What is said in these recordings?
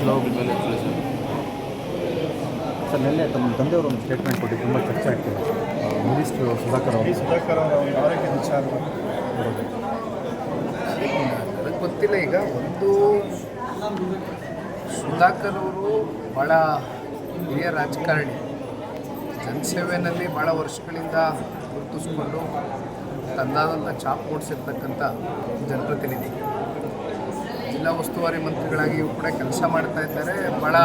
ಮೇಲೆ sir. Sir ನಿನ್ನೆ ತಮ್ಮ ತಂದೆಯವರು ಒಂದು ಸ್ಟೇಟ್ಮೆಂಟ್ ಕೊಟ್ಟು ತುಂಬ ಚರ್ಚೆ ಆಗ್ತಿದೆ. ಮಿನಿಸ್ಟ್ರು ಸುಧಾಕರ್ ಅವರು ಆರೋಗ್ಯದ ವಿಚಾರ ಅದಕ್ಕೆ ಗೊತ್ತಿಲ್ಲ. ಈಗ ಒಂದು ಸುಧಾಕರ್ ಅವರು ಭಾಳ ಹಿರಿಯ ರಾಜಕಾರಣಿ, ಜನಸೇವೆಯಲ್ಲಿ ಭಾಳ ವರ್ಷಗಳಿಂದ ಗುರುತಿಸ್ಕೊಂಡು ತನ್ನದಾದಂಥ ಛಾಪ್ ಮೂಡಿಸಿರ್ತಕ್ಕಂಥ ಜನಪ್ರತಿನಿಧಿ. ಜಿಲ್ಲಾ ಉಸ್ತುವಾರಿ ಮಂತ್ರಿಗಳಾಗಿಯೂ ಕೂಡ ಕೆಲಸ ಮಾಡ್ತಾ ಇದ್ದಾರೆ. ಭಾಳ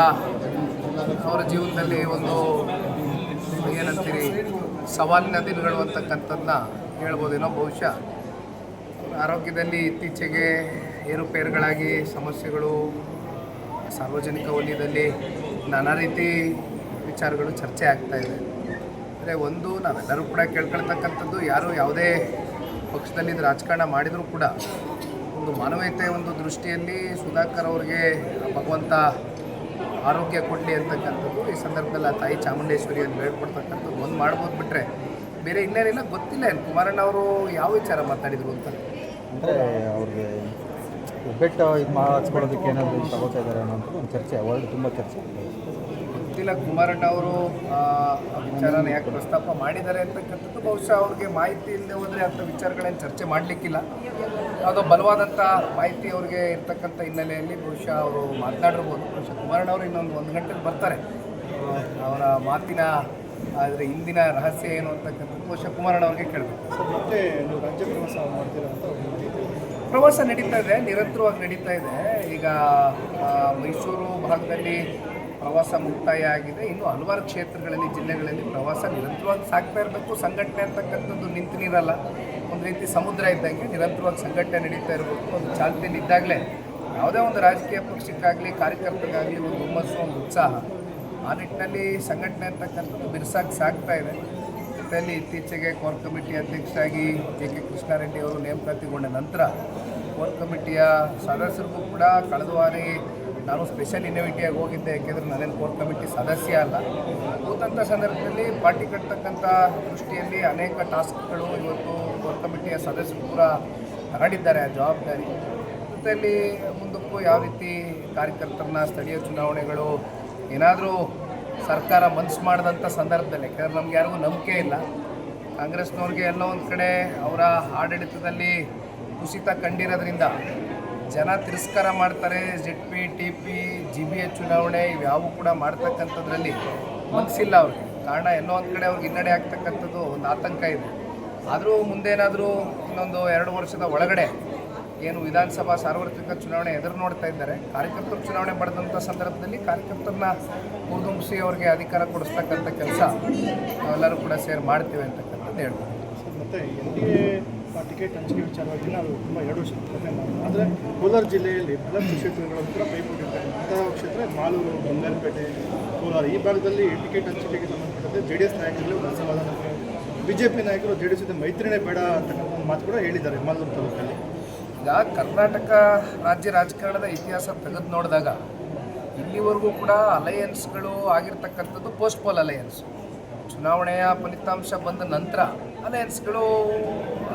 ಅವರ ಜೀವನದಲ್ಲಿ ಒಂದು ಏನಂತೀರಿ ಸವಾಲಿನ ದಿನಗಳು ಅಂತಕ್ಕಂಥದ್ದನ್ನ ಹೇಳ್ಬೋದೇನೋ. ಬಹುಶಃ ಆರೋಗ್ಯದಲ್ಲಿ ಇತ್ತೀಚೆಗೆ ಏರುಪೇರುಗಳಾಗಿ ಸಮಸ್ಯೆಗಳು ಸಾರ್ವಜನಿಕ ವಲಯದಲ್ಲಿ ನಾನಾ ರೀತಿ ವಿಚಾರಗಳು ಚರ್ಚೆ ಆಗ್ತಾಯಿದೆ. ಅಂದರೆ ಒಂದು ನಾವೆಲ್ಲರೂ ಕೂಡ ಕೇಳ್ಕೊಳ್ತಕ್ಕಂಥದ್ದು, ಯಾರು ಯಾವುದೇ ಪಕ್ಷದಲ್ಲಿ ರಾಜಕಾರಣ ಮಾಡಿದರೂ ಕೂಡ ಒಂದು ಮಾನವೀಯತೆ ಒಂದು ದೃಷ್ಟಿಯಲ್ಲಿ ಸುಧಾಕರ್ ಅವ್ರಿಗೆ ಭಗವಂತ ಆರೋಗ್ಯ ಕೊಡಲಿ ಅಂತಕ್ಕಂಥದ್ದು ಈ ಸಂದರ್ಭದಲ್ಲಿ ಆ ತಾಯಿ ಚಾಮುಂಡೇಶ್ವರಿಯನ್ನು ಬೇಡ್ಕೊಡ್ತಕ್ಕಂಥದ್ದು ಒಂದು ಮಾಡ್ಬೋದು. ಬಿಟ್ಟರೆ ಬೇರೆ ಇನ್ನೇನಿಲ್ಲ. ಗೊತ್ತಿಲ್ಲ ಏನು ಕುಮಾರಣ್ಣ ಅವರು ಯಾವ ವಿಚಾರ ಮಾತಾಡಿದರು ಅಂತ. ಅಂದರೆ ಅವ್ರಿಗೆ ಒಬ್ಬಟ್ಟು ಇದು ಹಚ್ಕೊಳ್ಳೋದಕ್ಕೆ ಏನಾದರೂ ತಗೋತಾ ಇದ್ದಾರೆ ಅನ್ನೋಂಥ ಒಂದು ಚರ್ಚೆ, ವರ್ಲ್ಡ್ ತುಂಬ ಚರ್ಚೆ ಆಗ್ತದೆ. ಗೊತ್ತಿಲ್ಲ ಕುಮಾರಣ್ಣ ಅವರು ಆ ವಿಚಾರನ ಯಾಕೆ ಪ್ರಸ್ತಾಪ ಮಾಡಿದ್ದಾರೆ ಅಂತಕ್ಕಂಥದ್ದು. ಬಹುಶಃ ಅವ್ರಿಗೆ ಮಾಹಿತಿ ಇಲ್ಲದೆ ಹೋದರೆ ಅಂಥ ವಿಚಾರಗಳೇನು ಚರ್ಚೆ ಮಾಡಲಿಕ್ಕಿಲ್ಲ. ಯಾವುದೋ ಬಲವಾದಂಥ ಮಾಹಿತಿ ಅವ್ರಿಗೆ ಇರ್ತಕ್ಕಂಥ ಹಿನ್ನೆಲೆಯಲ್ಲಿ ಬಹುಶಃ ಅವರು ಮಾತನಾಡಿರ್ಬೋದು. ಬಹುಶಃ ಕುಮಾರಣ್ಣ ಅವರು ಒಂದು ಗಂಟೆಗೆ ಬರ್ತಾರೆ. ಅವರ ಮಾತಿನ ಆದರೆ ಹಿಂದಿನ ರಹಸ್ಯ ಏನು ಅಂತಕ್ಕಂಥದ್ದು ಬಹುಶಃ ಕುಮಾರಣ್ಣ ಅವ್ರಿಗೆ ಕೇಳಬೇಕು. ಮತ್ತೆ ನೀವು ರಾಜ್ಯ ಪ್ರವಾಸ ಮಾಡ್ತೀರಾ ಅಂತ ಪ್ರವಾಸ ನಡೀತಾ ಇದೆ, ನಿರಂತರವಾಗಿ ನಡೀತಾ ಇದೆ. ಈಗ ಮೈಸೂರು ಭಾಗದಲ್ಲಿ ಪ್ರವಾಸ ಮುಕ್ತಾಯ ಆಗಿದೆ. ಇನ್ನು ಹಲವಾರು ಕ್ಷೇತ್ರಗಳಲ್ಲಿ, ಜಿಲ್ಲೆಗಳಲ್ಲಿ ಪ್ರವಾಸ ನಿರಂತರವಾಗಿ ಸಾಗ್ತಾ ಇರಬೇಕು. ಸಂಘಟನೆ ಅಂತಕ್ಕಂಥದ್ದು ನಿಂತು ನೀರಲ್ಲ, ಒಂದು ರೀತಿ ಸಮುದ್ರ ಇದ್ದಂಗೆ ನಿರಂತರವಾಗಿ ಸಂಘಟನೆ ನಡೀತಾ ಇರಬೇಕು. ಒಂದು ಚಾಲ್ತಿಯಲ್ಲಿ ಇದ್ದಾಗಲೇ ಯಾವುದೇ ಒಂದು ರಾಜಕೀಯ ಪಕ್ಷಕ್ಕಾಗಲಿ ಕಾರ್ಯಕರ್ತರಿಗಾಗಲಿ ಒಂದು ಹುಮ್ಮಸ್ಸು, ಒಂದು ಉತ್ಸಾಹ. ಆ ನಿಟ್ಟಿನಲ್ಲಿ ಸಂಘಟನೆ ಅಂತಕ್ಕಂಥದ್ದು ಬಿರುಸಾಗಿ ಸಾಗ್ತಾ ಇದೆ. ಜೊತೆಯಲ್ಲಿ ಇತ್ತೀಚೆಗೆ ಕೋರ್ ಕಮಿಟಿ ಅಧ್ಯಕ್ಷರಾಗಿ ಜೆ ಕೆ ಕೃಷ್ಣಾರೆಡ್ಡಿ ಅವರು ನೇಮಕಾತಿಗೊಂಡ ನಂತರ ಕೋರ್ ಕಮಿಟಿಯ ಸದಸ್ಯರಿಗೂ ಕೂಡ ಕಳೆದ ವಾರಿ ನಾನು ಸ್ಪೆಷಲ್ ಇನ್ವಿಟಿಯಾಗಿ ಹೋಗಿದ್ದೆ. ಯಾಕೆಂದರೆ ನಾನೇನು ಕೋರ್ ಕಮಿಟಿ ಸದಸ್ಯ ಅಲ್ಲ. ಕೂತಂಥ ಸಂದರ್ಭದಲ್ಲಿ ಪಾರ್ಟಿ ಕಟ್ಟತಕ್ಕಂಥ ದೃಷ್ಟಿಯಲ್ಲಿ ಅನೇಕ ಟಾಸ್ಕ್ಗಳು ಇವತ್ತು ಕೋರ್ ಕಮಿಟಿಯ ಸದಸ್ಯರು ಕೂಡ ತಗೊಂಡಿದ್ದಾರೆ ಆ ಜವಾಬ್ದಾರಿ. ಜೊತೆಯಲ್ಲಿ ಮುಂದಕ್ಕೂ ಯಾವ ರೀತಿ ಕಾರ್ಯಕರ್ತರನ್ನ ಸ್ಥಳೀಯ ಚುನಾವಣೆಗಳು ಏನಾದರೂ ಸರ್ಕಾರ ಮನಸ್ಸು ಮಾಡಿದಂಥ ಸಂದರ್ಭದಲ್ಲಿ, ಯಾಕಂದರೆ ನಮ್ಗೆ ಯಾರಿಗೂ ನಂಬಿಕೆ ಇಲ್ಲ. ಕಾಂಗ್ರೆಸ್ನವ್ರಿಗೆ ಎಲ್ಲೋ ಒಂದು ಕಡೆ ಅವರ ಆಡಳಿತದಲ್ಲಿ ಕುಸಿತ ಕಂಡಿರೋದ್ರಿಂದ ಜನ ತಿರಸ್ಕಾರ ಮಾಡ್ತಾರೆ. ZP, TP, GBA ಚುನಾವಣೆ ಇವ್ಯಾವು ಕೂಡ ಮಾಡ್ತಕ್ಕಂಥದ್ರಲ್ಲಿ ಮನಸ್ಸಿಲ್ಲ ಅವ್ರಿಗೆ. ಕಾರಣ ಎಲ್ಲೋ ಒಂದು ಕಡೆ ಅವ್ರಿಗೆ ಹಿನ್ನಡೆ ಆಗ್ತಕ್ಕಂಥದ್ದು ಒಂದು ಆತಂಕ ಇದೆ. ಆದರೂ ಮುಂದೇನಾದರೂ ಇನ್ನೊಂದು 2 ವರ್ಷದ ಒಳಗಡೆ ಏನು ವಿಧಾನಸಭಾ ಸಾರ್ವತ್ರಿಕ ಚುನಾವಣೆ ಎದುರು ನೋಡ್ತಾ ಇದ್ದಾರೆ. ಕಾರ್ಯಕರ್ತರು ಚುನಾವಣೆ ಪಡೆದಂಥ ಸಂದರ್ಭದಲ್ಲಿ ಕಾರ್ಯಕರ್ತರನ್ನ ಹುರಿದುಂಬಿಸಿ ಅವ್ರಿಗೆ ಅಧಿಕಾರ ಕೊಡಿಸ್ತಕ್ಕಂಥ ಕೆಲಸ ನಾವೆಲ್ಲರೂ ಕೂಡ ಸೇರಿ ಮಾಡ್ತೀವಿ ಅಂತಕ್ಕಂಥದ್ದು ಹೇಳ್ಬೋದು. ಮತ್ತು NDA ಟಿಕೆಟ್ ಹಂಚಿಕೆ ವಿಚಾರವಾಗಿ ನಾವು ತುಂಬ 2 ವರ್ಷ ಆದರೆ ಕೋಲಾರ ಜಿಲ್ಲೆಯಲ್ಲಿ ಬಹಳಷ್ಟು ಕ್ಷೇತ್ರಗಳನ್ನು ಕೂಡ ಕೈಗೊಂಡಿದ್ದಾರೆ. ಅಂತಹ ಕ್ಷೇತ್ರ ಮಾಲೂರು, ಬಂಗಾರಪೇಟೆ, ಕೋಲಾರ ಈ ಭಾಗದಲ್ಲಿ ಟಿಕೆಟ್ ಹಂಚಿಕೆಗೆ ಸಂಬಂಧಪಟ್ಟಂತೆ JDS ನಾಯಕರಲ್ಲಿ ಒಂದು ಅಸಮಾಧಾನ. BJP ನಾಯಕರು JDS ಜೊತೆ ಮೈತ್ರಿನೇ ಬೇಡ ಅಂತಕ್ಕಂಥ ಒಂದು ಮಾತು ಕೂಡ ಹೇಳಿದ್ದಾರೆ ಮಾಲೂರು ತಾಲೂಕಲ್ಲಿ. ಈಗ ಕರ್ನಾಟಕ ರಾಜ್ಯ ರಾಜಕಾರಣದ ಇತಿಹಾಸ ತೆಗೆದು ನೋಡಿದಾಗ ಇಲ್ಲಿವರೆಗೂ ಕೂಡ ಅಲಯನ್ಸ್ಗಳು ಆಗಿರ್ತಕ್ಕಂಥದ್ದು ಪೋಸ್ಟ್ ಪೋಲ್ ಅಲಯನ್ಸ್. ಚುನಾವಣೆಯ ಫಲಿತಾಂಶ ಬಂದ ನಂತರ ಅಲಯನ್ಸ್ಗಳು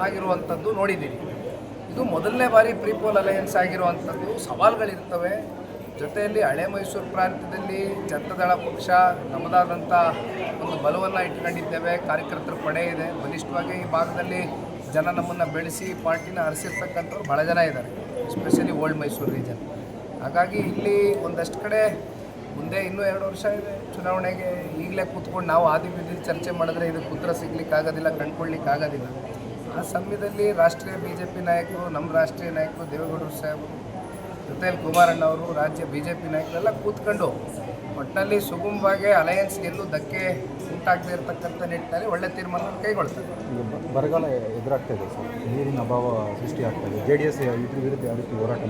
ಆಗಿರುವಂಥದ್ದು ನೋಡಿದ್ದೀವಿ. ಇದು ಮೊದಲನೇ ಬಾರಿ ಪ್ರೀಪೋಲ್ ಅಲಯನ್ಸ್ ಆಗಿರುವಂಥದ್ದು. ಸವಾಲುಗಳಿರ್ತವೆ. ಜೊತೆಯಲ್ಲಿ ಹಳೆ ಮೈಸೂರು ಪ್ರಾಂತ್ಯದಲ್ಲಿ ಜನತಾದಳ ಪಕ್ಷ ನಮ್ಮದಾದಂಥ ಒಂದು ಬಲವನ್ನು ಇಟ್ಕೊಂಡಿದ್ದೇವೆ. ಕಾರ್ಯಕರ್ತರ ಪಡೆ ಇದೆ, ಬಲಿಷ್ಠವಾಗಿ ಈ ಭಾಗದಲ್ಲಿ ಜನ ನಮ್ಮನ್ನು ಬೆಳೆಸಿ ಪಾರ್ಟಿನ ಹರಿಸಿರ್ತಕ್ಕಂಥವ್ರು ಭಾಳ ಜನ ಇದ್ದಾರೆ, ಎಸ್ಪೆಷಲಿ ಓಲ್ಡ್ ಮೈಸೂರು ರೀಜನ್. ಹಾಗಾಗಿ ಇಲ್ಲಿ ಒಂದಷ್ಟು ಕಡೆ ಮುಂದೆ ಇನ್ನೂ 2 ವರ್ಷ ಇದೆ ಚುನಾವಣೆಗೆ. ಈಗಲೇ ಕೂತ್ಕೊಂಡು ನಾವು ಆದಿ ಬೀದಿಲಿ ಚರ್ಚೆ ಮಾಡಿದ್ರೆ ಇದಕ್ಕೆ ಉತ್ತರ ಸಿಗ್ಲಿಕ್ಕಾಗೋದಿಲ್ಲ, ಕಂಡುಕೊಳ್ಳಿಕ್ಕಾಗೋದಿಲ್ಲ. ಆ ಸಮಯದಲ್ಲಿ ರಾಷ್ಟ್ರೀಯ BJP ನಾಯಕರು, ನಮ್ಮ ರಾಷ್ಟ್ರೀಯ ನಾಯಕರು ದೇವೇಗೌಡರು ಸಾಹೇಬರು, ಜೊತೆಯಲ್ಲಿ ಕುಮಾರಣ್ಣ ಅವರು, ರಾಜ್ಯ BJP ನಾಯಕರೆಲ್ಲ ಕೂತ್ಕೊಂಡು ಒಟ್ಟಿನಲ್ಲಿ ಸುಗಮವಾಗಿ ಅಲಯನ್ಸ್ ಗೆಲ್ಲೂ ಧಕ್ಕೆ ಉಂಟಾಗದೇ ಇರತಕ್ಕಂಥ ನಿಟ್ಟಿನಲ್ಲಿ ಒಳ್ಳೆ ತೀರ್ಮಾನವನ್ನು ಕೈಗೊಳ್ತಾರೆ. ಬರಗಾಲ ಎದುರಾಗ್ತಾ ಇದೆ ಸರ್, ನೀರಿನ ಅಭಾವ ಸೃಷ್ಟಿಯಾಗ್ತಾ ಇದೆ. JDS ಇದ್ರ ವಿರುದ್ಧ ಯಾವ ರೀತಿ ಹೋರಾಟ